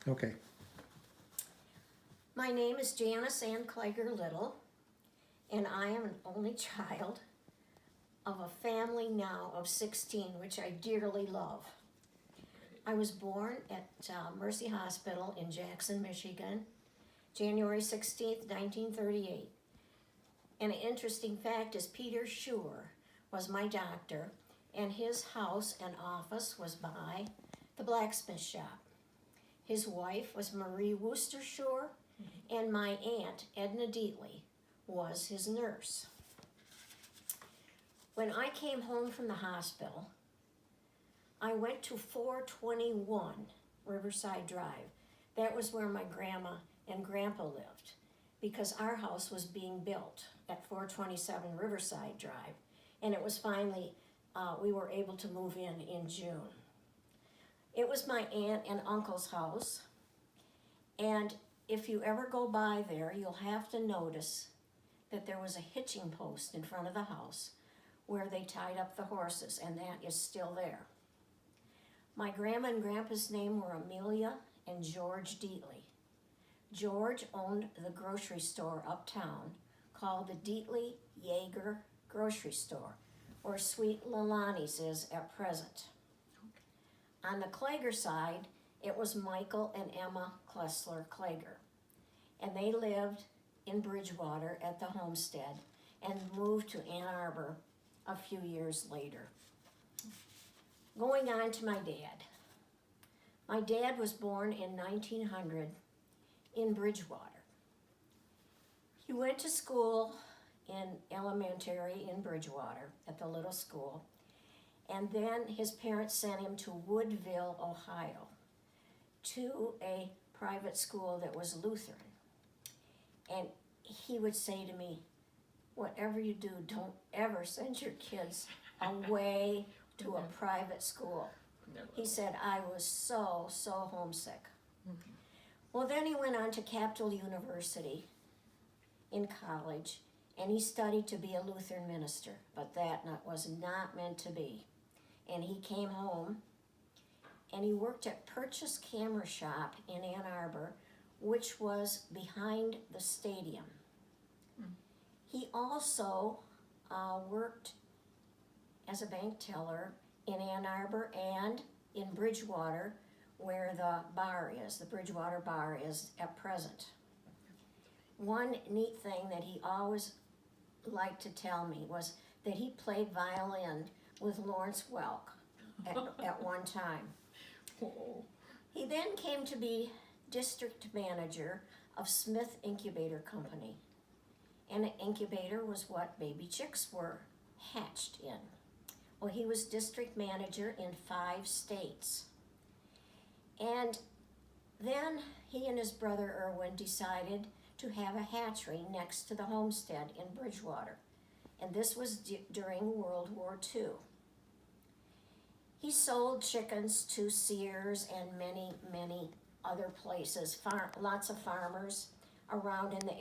Okay. My name is Janice Ann Clegger Little, and I am an only child of a family now of 16, which I dearly love. I was born at Mercy Hospital in Jackson, Michigan, January 16th, 1938. And an interesting fact is Peter Schur was my doctor, and his house and office was by the blacksmith shop. His wife was Marie Wooster Schur, and my aunt, Edna Deatley, was his nurse. When I came home from the hospital, I went to 421 Riverside Drive. That was where my grandma and grandpa lived, because our house was being built at 427 Riverside Drive, and it was finally, we were able to move in June. It was my aunt and uncle's house, and if you ever go by there, you'll have to notice that there was a hitching post in front of the house where they tied up the horses, and that is still there. My grandma and grandpa's name were Amelia and George Deatley. George owned the grocery store uptown called the Deatley Yeager Grocery Store, where Sweet Lalani's is at present. On the Clegger side, it was Michael and Emma Klessler Clegger, and they lived in Bridgewater at the homestead and moved to Ann Arbor a few years later. Going on to my dad. My dad was born in 1900 in Bridgewater. He went to school in elementary in Bridgewater at the little school, and then his parents sent him to Woodville, Ohio, to a private school that was Lutheran. And he would say to me, whatever you do, don't ever send your kids away to a private school. He said, I was so homesick. Well, then he went on to Capital University in college, and he studied to be a Lutheran minister, but that was not meant to be. And he came home, and he worked at Purchase Camera Shop in Ann Arbor, which was behind the stadium. He also worked as a bank teller in Ann Arbor and in Bridgewater, where the bar is, the Bridgewater Bar is at present. One neat thing that he always liked to tell me was that he played violin with Lawrence Welk at one time. He then came to be district manager of Smith Incubator Company. And an incubator was what baby chicks were hatched in. Well, he was district manager in 5 states. And then he and his brother Irwin decided to have a hatchery next to the homestead in Bridgewater. And this was during World War II. He sold chickens to Sears and many other places, lots of farmers around in the area.